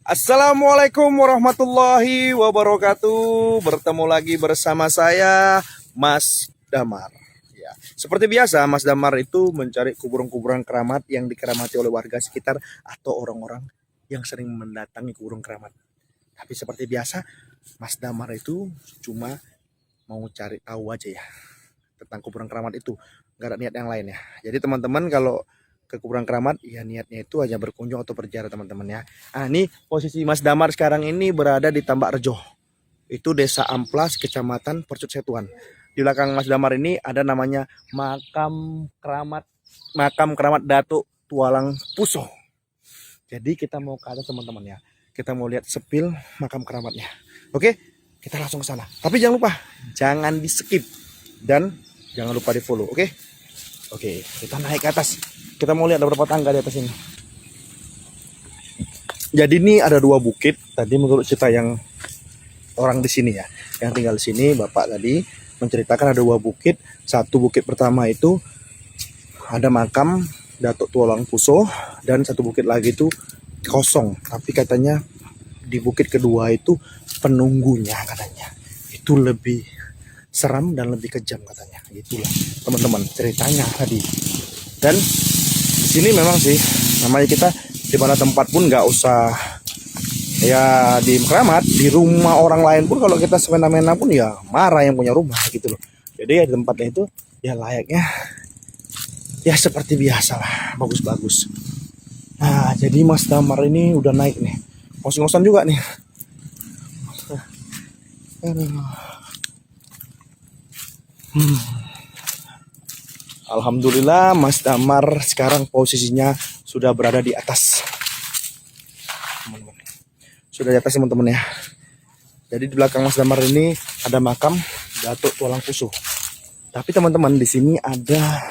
Assalamualaikum warahmatullahi wabarakatuh. Bertemu lagi bersama saya, Mas Damar. Ya, seperti biasa, Mas Damar itu mencari kuburan-kuburan keramat yang dikeramati oleh warga sekitar atau orang-orang yang sering mendatangi kuburan keramat. Tapi seperti biasa, Mas Damar itu cuma mau cari tahu aja ya tentang kuburan keramat itu. Gak ada niat yang lain ya. Jadi teman-teman kalau ke kuburan keramat ya niatnya itu hanya berkunjung atau berziarah teman-teman ya. Ah, ini posisi Mas Damar sekarang ini berada di Tambak Rejo. Itu Desa Amplas, Kecamatan Percut Setuan. Di belakang Mas Damar ini ada namanya makam keramat Datuk Tualang Puso. Jadi kita mau ke atas teman-teman ya. Kita mau lihat sepil makam keramatnya. Oke, kita langsung ke sana. Tapi jangan lupa, jangan di skip dan jangan lupa di follow. Oke, oke, kita naik ke atas. Kita mau lihat ada berapa tangga di atas ini. Jadi ini ada dua bukit. Tadi menurut cerita yang orang di sini ya, yang tinggal di sini, bapak tadi menceritakan ada dua bukit. Satu bukit pertama itu ada makam Datuk Tualang Puso dan satu bukit lagi itu kosong. Tapi katanya di bukit kedua itu penunggunya katanya itu lebih seram dan lebih kejam katanya. Itulah teman-teman ceritanya tadi. Dan di sini memang sih namanya kita di mana tempat pun nggak usah ya di keramat, di rumah orang lain pun kalau kita semena-mena pun ya marah yang punya rumah gitu loh. Jadi ya di tempatnya itu ya layaknya ya seperti biasa lah, bagus-bagus. Nah jadi Mas Damar ini udah naik nih, ngos-ngosan juga nih. Alhamdulillah Mas Damar sekarang posisinya sudah berada di atas. Teman-teman. Sudah di atas teman-teman ya. Jadi di belakang Mas Damar ini ada makam Datuk Tualang Puso. Tapi teman-teman di sini ada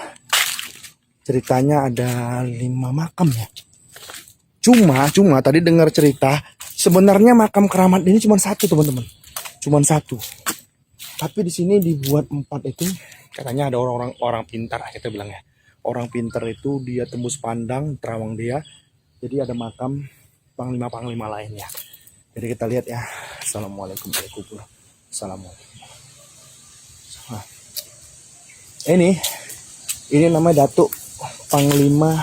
ceritanya ada 5 makam ya. Cuma tadi dengar cerita sebenarnya makam keramat ini cuma satu teman-teman. Cuma satu. Tapi di sini dibuat 4 itu katanya ada orang pintar kita bilang ya. Orang pintar itu dia tembus pandang terawang dia. Jadi ada makam panglima-panglima lainnya. Jadi kita lihat ya. Assalamualaikum warahmatullahi wabarakatuh. Assalamualaikum. Nah, ini namanya Datuk Panglima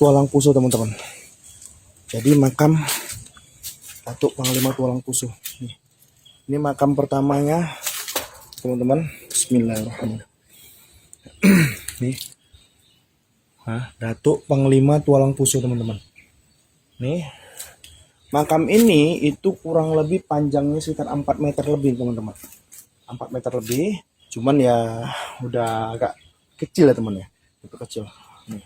Tualang Puso teman-teman. Jadi makam Datuk Panglima Tualang Puso. Ini makam pertamanya teman-teman. Bismillahirrahmanirrahim. Nih. Datuk Panglima Tualang Puso teman-teman. Nih. Makam ini itu kurang lebih panjangnya sekitar 4 meter lebih teman-teman. 4 meter lebih. Cuman ya udah agak kecil ya teman ya. Itu kecil. Nih.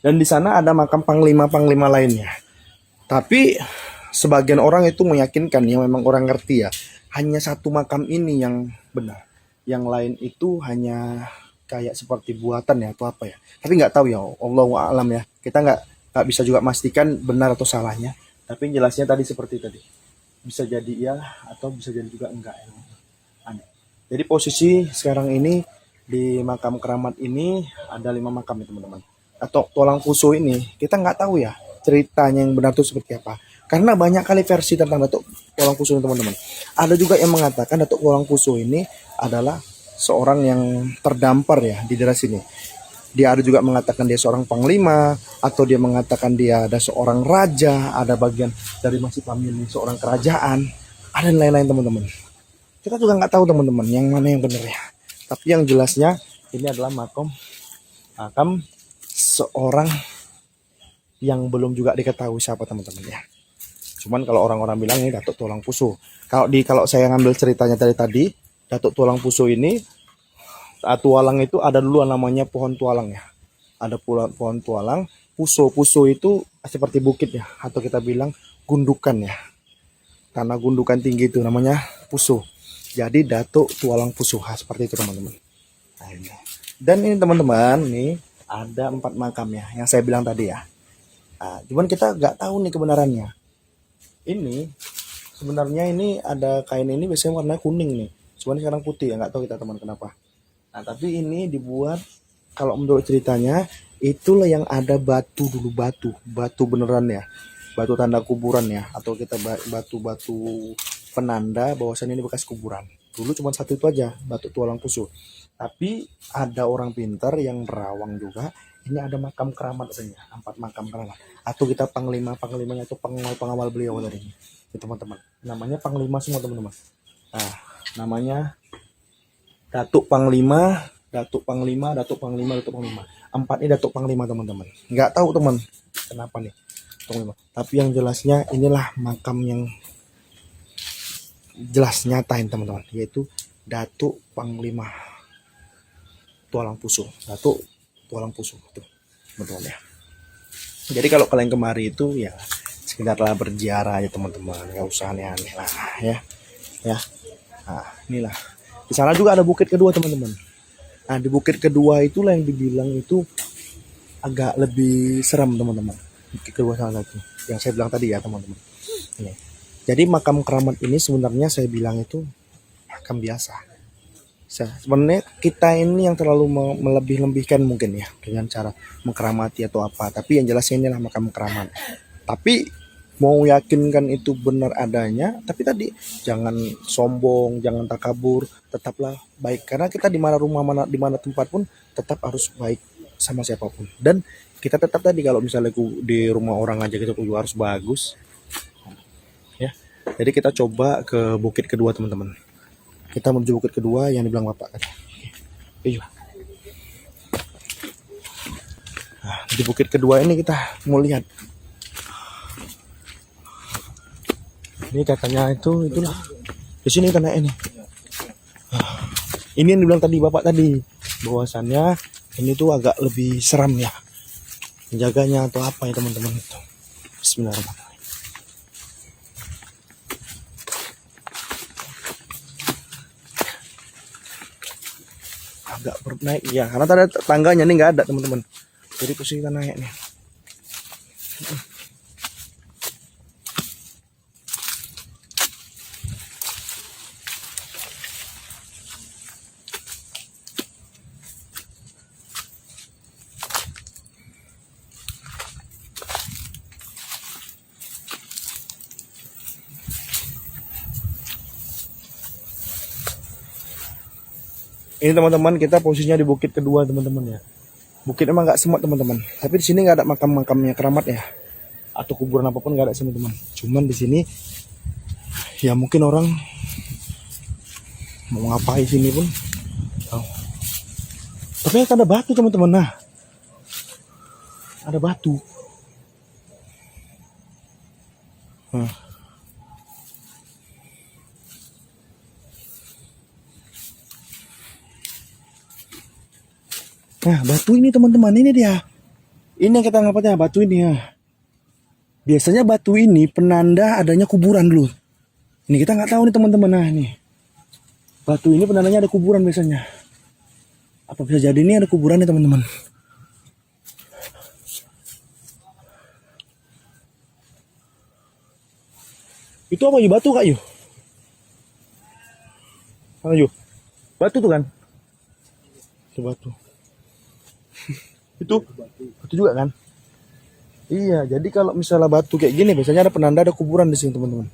Dan di sana ada makam panglima-panglima lainnya. Tapi sebagian orang itu meyakinkan yang memang orang ngerti ya. Hanya satu makam ini yang benar. Yang lain itu hanya kayak seperti buatan ya atau apa ya. Tapi nggak tahu ya. Allahu a'lam ya. Kita nggak bisa juga memastikan benar atau salahnya. Tapi jelasnya tadi seperti tadi. Bisa jadi ya atau bisa jadi juga enggak ya. Aneh. Jadi posisi sekarang ini di makam keramat ini ada 5 makam ya teman-teman. Atau Tualang Puso ini kita nggak tahu ya ceritanya yang benar itu seperti apa. Karena banyak kali versi tentang Datuk Tualang Puso ini teman-teman. Ada juga yang mengatakan Datuk Tualang Puso ini adalah seorang yang terdampar ya di daerah sini. Dia ada juga mengatakan dia seorang panglima, atau dia mengatakan dia ada seorang raja, ada bagian dari masih famili seorang kerajaan, ada lain-lain teman-teman. Kita juga nggak tahu teman-teman yang mana yang benar ya. Tapi yang jelasnya ini adalah makam seorang yang belum juga diketahui siapa teman-teman ya. Cuman kalau orang-orang bilang ini Datuk Tualang Puso. Kalau saya ngambil ceritanya dari tadi, Datuk Tualang Puso ini tualang itu ada dulu namanya pohon tualang ya. Ada pohon tualang, puso itu seperti bukit ya, atau kita bilang gundukan ya. Tanah gundukan tinggi itu namanya puso. Jadi Datuk Tualang Puso seperti itu teman-teman. Nah, ini. Dan ini teman-teman, nih ada 4 makam ya, yang saya bilang tadi ya. Nah, cuman kita nggak tahu nih kebenarannya. Ini sebenarnya ini ada kain ini biasanya warna kuning nih. Cuman sekarang putih ya, nggak tahu kita teman kenapa. Nah tapi ini dibuat kalau menurut ceritanya itulah yang ada batu dulu, batu beneran ya, batu tanda kuburan ya, atau kita batu-batu penanda bahwasannya ini bekas kuburan. Dulu cuma satu itu aja, batu tulang pusuk. Tapi ada orang pintar yang berawang juga, ini ada makam keramat saja, 4 makam keramat. Atau kita panglimanya itu pengawal beliau tadi, ya, teman-teman. Namanya panglima semua teman-teman. Nah, namanya Datuk Panglima, Datuk Panglima, Datuk Panglima, Datuk Panglima. 4 ini Datuk Panglima teman-teman. Nggak tahu teman, kenapa nih Panglima. Tapi yang jelasnya inilah makam yang jelas nyatain teman-teman, yaitu Datuk Panglima Tualang Pusuk, Datuk Tualang Pusuk itu teman-teman ya. Jadi kalau kalian kemari itu ya sekedarlah berziarah aja teman-teman, nggak usah aneh-aneh lah ya. Nah, inilah. Di sana juga ada bukit kedua teman-teman. Nah, di bukit kedua itulah yang dibilang itu agak lebih seram teman-teman. Bukit kedua salah satu yang saya bilang tadi ya teman-teman. Ini. Jadi makam keramat ini sebenarnya saya bilang itu makam biasa. Sebenarnya kita ini yang terlalu melebih-lebihkan mungkin ya dengan cara mengkeramati atau apa. Tapi yang jelas inilah makam keramat. Tapi mau yakinkan itu benar adanya, tapi tadi jangan sombong, jangan takabur, tetaplah baik. Karena kita di mana rumah mana di mana tempat pun tetap harus baik sama siapapun. Dan kita tetap tadi kalau misalnya di rumah orang aja kita juga harus bagus. Ya. Jadi kita coba ke bukit kedua teman-teman. Kita menuju bukit kedua yang dibilang Bapak tadi. Iya. Nah, di bukit kedua ini kita mau lihat. Ini katanya itulah. Di sini karena ini. Ini yang dibilang tadi Bapak tadi, bahwasannya ini tuh agak lebih seram ya. Menjaganya atau apa ya teman-teman itu. Bismillahirrahmanirrahim. Agak naik ya, karena tadi tangganya nih nggak ada teman-teman. Jadi posisi kita naik nih. Ini teman-teman kita posisinya di bukit kedua teman-teman ya. Bukit emang nggak semut teman-teman. Tapi di sini nggak ada makam-makamnya keramat ya, atau kuburan apapun nggak ada sih teman-teman. Cuman di sini ya mungkin orang mau ngapain sini pun. Oh. Tapi ada batu teman-teman. Nah, ada batu. Nah, batu ini teman-teman, ini dia. Ini yang kita ngapatnya, batu ini ya. Biasanya batu ini penanda adanya kuburan dulu. Ini kita nggak tahu nih teman-teman. Nah, nih. Batu ini penandanya ada kuburan biasanya. Apa bisa jadi ini ada kuburan nih teman-teman. Itu apa yuk? Batu kak yuk? Mana yuk? Batu tuh kan? Itu batu. Itu batu juga kan? Iya, jadi kalau misalnya batu kayak gini biasanya ada penanda ada kuburan di sini teman-teman.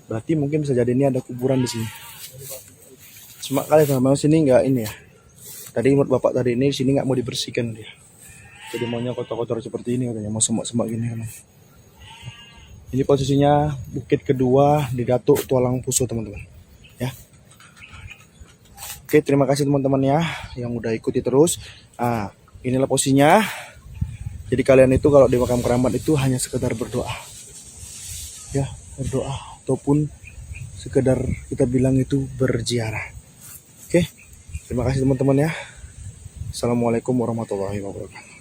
Berarti mungkin bisa jadi ini ada kuburan di sini. Cuma kali sama sini nggak ini ya. Tadi menurut Bapak tadi ini sini nggak mau dibersihkan dia. Jadi maunya kotor-kotor seperti ini katanya, mau semak-semak gini kan. Ini posisinya bukit kedua di Datuk Tualang Pusuk teman-teman. Ya. Oke, terima kasih teman-teman ya yang udah ikuti terus. Inilah posisinya. Jadi kalian itu kalau di makam keramat itu hanya sekedar berdoa. Ya, berdoa ataupun sekedar kita bilang itu berziarah. Oke. Terima kasih teman-teman ya. Assalamualaikum warahmatullahi wabarakatuh.